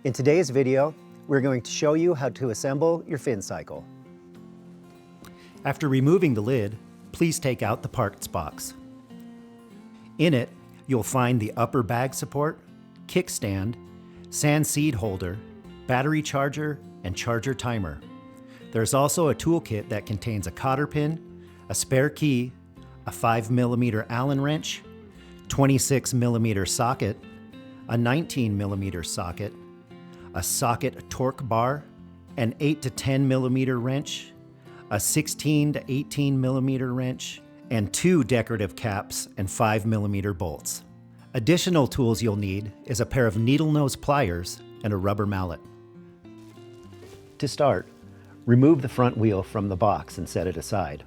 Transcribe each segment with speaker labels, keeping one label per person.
Speaker 1: In today's video, we're going to show you how to assemble your fin cycle. After removing the lid, please take out the parts box. In it, you'll find the upper bag support, kickstand, sand seed holder, battery charger, and charger timer. There's also a toolkit that contains a cotter pin, a spare key, a 5mm Allen wrench, 26mm socket, a 19mm socket, a socket torque bar, an 8 to 10mm wrench, a 16 to 18mm wrench, and 2 decorative caps and 5mm bolts. Additional tools you'll need is a pair of needle nose pliers and a rubber mallet. To start, remove the front wheel from the box and set it aside.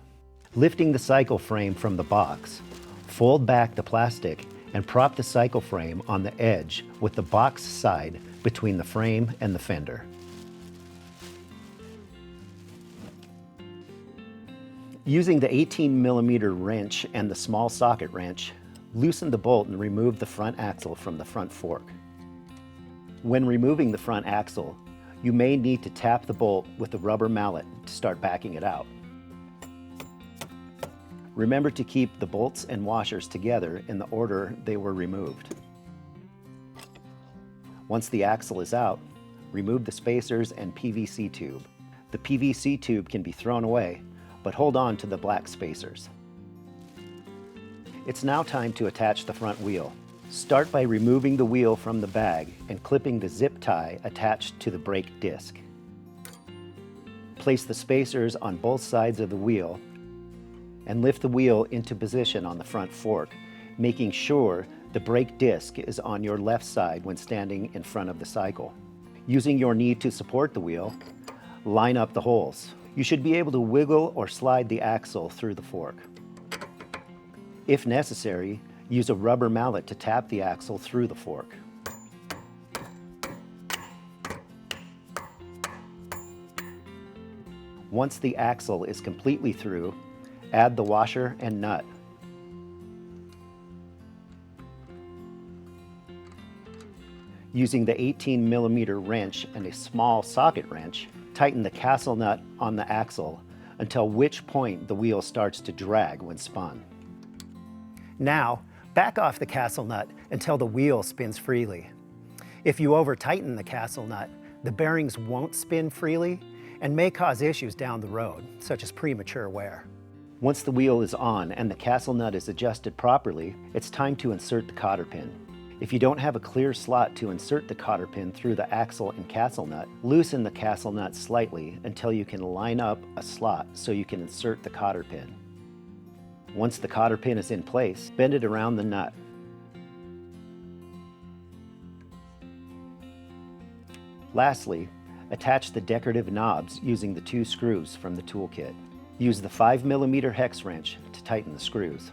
Speaker 1: Lifting the cycle frame from the box, fold back the plastic and prop the cycle frame on the edge with the box side between the frame and the fender. Using the 18mm wrench and the small socket wrench, loosen the bolt and remove the front axle from the front fork. When removing the front axle, you may need to tap the bolt with the rubber mallet to start backing it out. Remember to keep the bolts and washers together in the order they were removed. Once the axle is out, remove the spacers and PVC tube. The PVC tube can be thrown away, but hold on to the black spacers. It's now time to attach the front wheel. Start by removing the wheel from the bag and clipping the zip tie attached to the brake disc. Place the spacers on both sides of the wheel and lift the wheel into position on the front fork, making sure the brake disc is on your left side when standing in front of the cycle. Using your knee to support the wheel, line up the holes. You should be able to wiggle or slide the axle through the fork. If necessary, use a rubber mallet to tap the axle through the fork. Once the axle is completely through, add the washer and nut. Using the 18mm wrench and a small socket wrench, tighten the castle nut on the axle until which point the wheel starts to drag when spun. Now, back off the castle nut until the wheel spins freely. If you over-tighten the castle nut, the bearings won't spin freely and may cause issues down the road, such as premature wear. Once the wheel is on and the castle nut is adjusted properly, it's time to insert the cotter pin. If you don't have a clear slot to insert the cotter pin through the axle and castle nut, loosen the castle nut slightly until you can line up a slot so you can insert the cotter pin. Once the cotter pin is in place, bend it around the nut. Lastly, attach the decorative knobs using the 2 screws from the toolkit. Use the 5mm hex wrench to tighten the screws.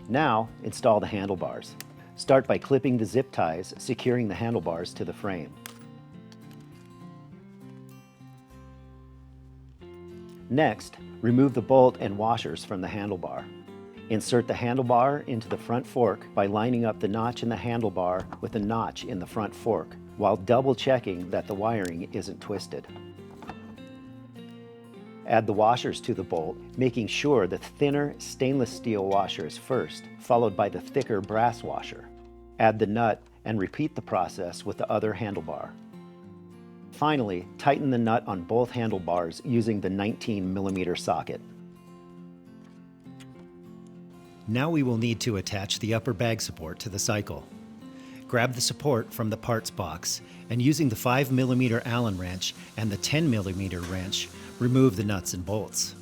Speaker 1: Now, install the handlebars. Start by clipping the zip ties, securing the handlebars to the frame. Next, remove the bolt and washers from the handlebar. Insert the handlebar into the front fork by lining up the notch in the handlebar with the notch in the front fork, while double checking that the wiring isn't twisted. Add the washers to the bolt, making sure the thinner stainless steel washer is first, followed by the thicker brass washer. Add the nut and repeat the process with the other handlebar. Finally, tighten the nut on both handlebars using the 19mm socket. Now we will need to attach the upper bag support to the cycle. Grab the support from the parts box and using the 5mm Allen wrench and the 10mm wrench, remove the nuts and bolts.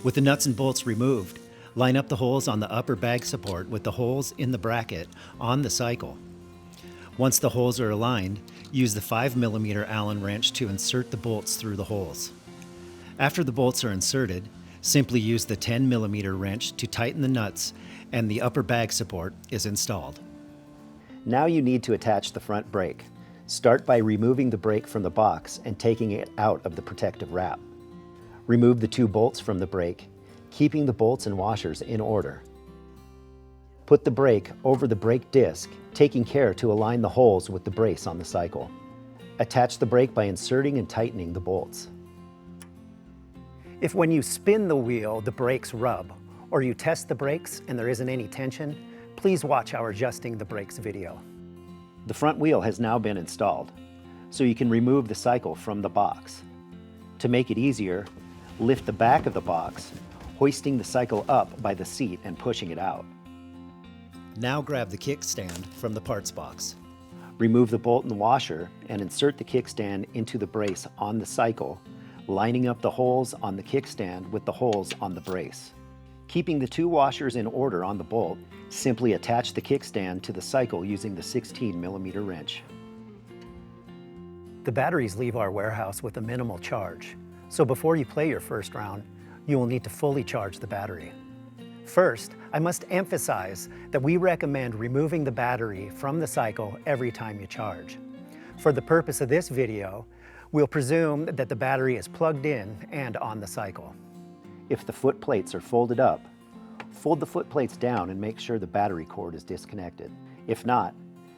Speaker 1: With the nuts and bolts removed, line up the holes on the upper bag support with the holes in the bracket on the cycle. Once the holes are aligned, use the 5mm Allen wrench to insert the bolts through the holes. After the bolts are inserted, simply use the 10mm wrench to tighten the nuts and the upper bag support is installed. Now you need to attach the front brake. Start by removing the brake from the box and taking it out of the protective wrap. Remove the 2 bolts from the brake, keeping the bolts and washers in order. Put the brake over the brake disc, taking care to align the holes with the brace on the cycle. Attach the brake by inserting and tightening the bolts. If when you spin the wheel, the brakes rub, or you test the brakes and there isn't any tension, please watch our adjusting the brakes video. The front wheel has now been installed, so you can remove the cycle from the box. To make it easier, lift the back of the box, hoisting the cycle up by the seat and pushing it out. Now grab the kickstand from the parts box. Remove the bolt and washer and insert the kickstand into the brace on the cycle, lining up the holes on the kickstand with the holes on the brace. Keeping the two washers in order on the bolt, simply attach the kickstand to the cycle using the 16mm wrench. The batteries leave our warehouse with a minimal charge, so before you play your first round, you will need to fully charge the battery. First, I must emphasize that we recommend removing the battery from the cycle every time you charge. For the purpose of this video, we'll presume that the battery is plugged in and on the cycle. If the foot plates are folded up, fold the foot plates down and make sure the battery cord is disconnected. If not,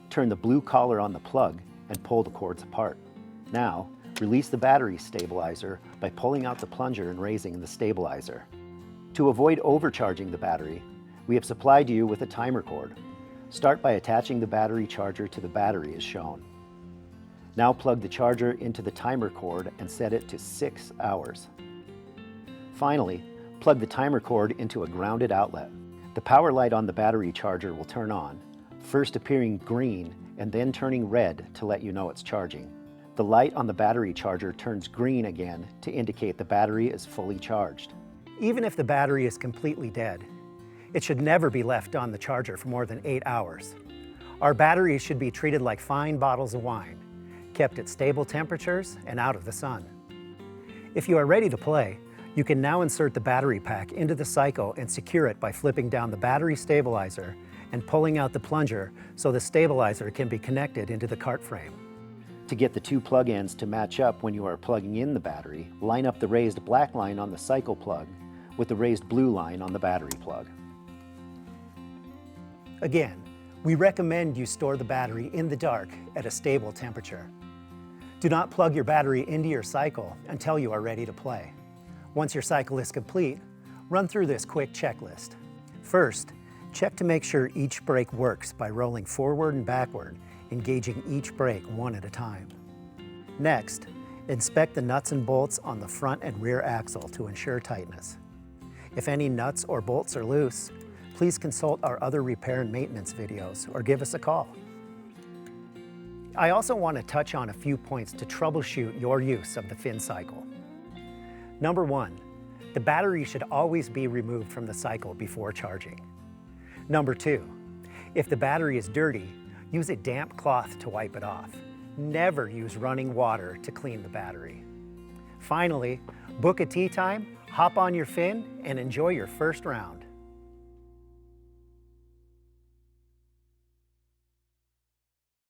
Speaker 1: turn the blue collar on the plug and pull the cords apart. Now, release the battery stabilizer by pulling out the plunger and raising the stabilizer. To avoid overcharging the battery, we have supplied you with a timer cord. Start by attaching the battery charger to the battery as shown. Now plug the charger into the timer cord and set it to 6 hours. Finally, plug the timer cord into a grounded outlet. The power light on the battery charger will turn on, first appearing green and then turning red to let you know it's charging. The light on the battery charger turns green again to indicate the battery is fully charged. Even if the battery is completely dead, it should never be left on the charger for more than 8 hours. Our batteries should be treated like fine bottles of wine, kept at stable temperatures and out of the sun. If you are ready to play, you can now insert the battery pack into the cycle and secure it by flipping down the battery stabilizer and pulling out the plunger so the stabilizer can be connected into the cart frame. To get the two plug ends to match up when you are plugging in the battery, line up the raised black line on the cycle plug with the raised blue line on the battery plug. Again, we recommend you store the battery in the dark at a stable temperature. Do not plug your battery into your cycle until you are ready to play. Once your cycle is complete, run through this quick checklist. First, check to make sure each brake works by rolling forward and backward, engaging each brake one at a time. Next, inspect the nuts and bolts on the front and rear axle to ensure tightness. If any nuts or bolts are loose, please consult our other repair and maintenance videos or give us a call. I also want to touch on a few points to troubleshoot your use of the fin cycle. Number 1, the battery should always be removed from the cycle before charging. Number 2, if the battery is dirty, use a damp cloth to wipe it off. Never use running water to clean the battery. Finally, book a tee time, hop on your fin, and enjoy your first round.